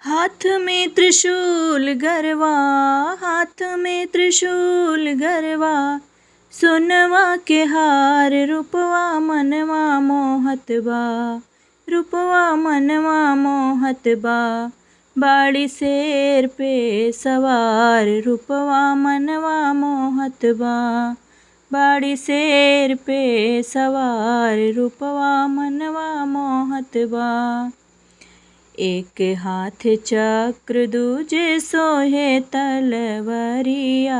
हाथ में त्रिशूल गरवा, हाथ में त्रिशूल गरवा, सोनवा के हार रूपवा मनवा मोहत बा, रूपवा मनवा मोहत बा। बाड़ी शेर पे सवार रूपवा मनवा मोहत बा, बाड़ी शेर पे सवार रूपवा मनवा मोहत बा। एक हाथ चक्र दूजे सोहे तलवरिया,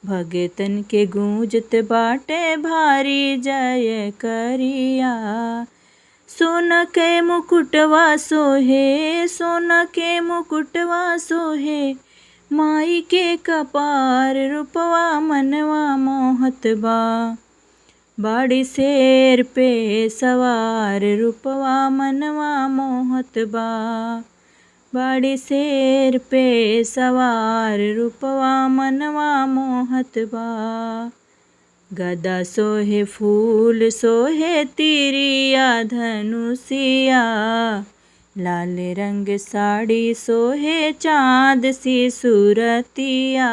भगतन के गूंजत बाटे भारी जय करिया। सोना के मुकुटवा सोहे, सोना के मुकुटवा सोहे, माई के कपार रूपवा मनवा मोहत बा। बाड़ी शेर पे सवार रूपवा मनवा मोहत बा, बाड़ी शेर पे सवार रूपवा मनवा मोहत बा। गदा सोहे फूल सोहे तिरिया धनुषिया, लाल रंग साड़ी सोहे चाँद सी सूरतिया।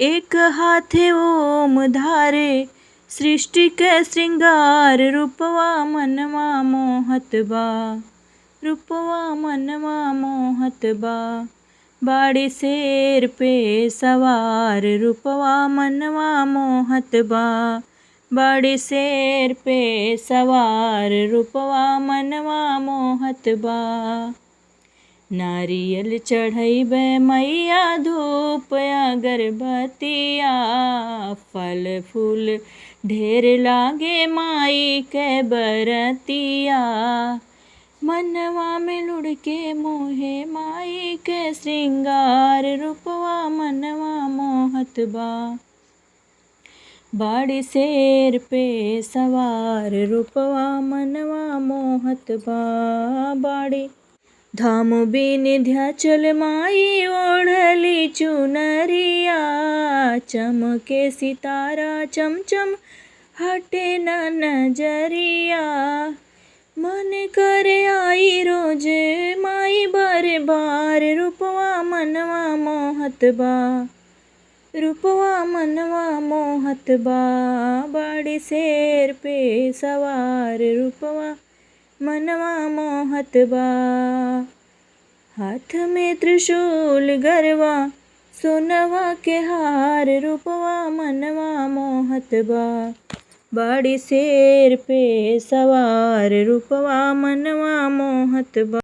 एक हाथे ओम धारे सृष्टि के श्रृंगार रूपवा मनवा मोहत बा, रूपवा मनवा मोहत बा। बाड़ी शेर पे सवार रूपवा मनवा मोहत बा, बाड़ी शेर पे सवार रूपवा मनवा मोहत बा। नारियल चढ़ैबे मैया धूप अगरबत्तिया, फल फूल ढेर लागे माई के बरतिया। मनवा में लुढ़के मोहे माई के श्रृंगार रूपवा मनवा मोहत बा। बाड़ी शेर पे सवार रूपवा मनवा मोहत बा, बाड़ी धाम विंध्याचल माई ओढ़ली चुनरिया, चमके सितारा चमचम हटे न नजरिया। मन करे आई रोज माई बार बार रूपवा मनवा मोहत बा, रूपवा मनवा मोहत बा। बाड़ी शेर पे सवार रूपवा मनवा मोहत बा। हाथ में त्रिशूल गरवा, सोनवा के हार रूपवा मनवा मोहत बा। बाड़ी शेर पे सवार रूपवा मनवा मोहत बा।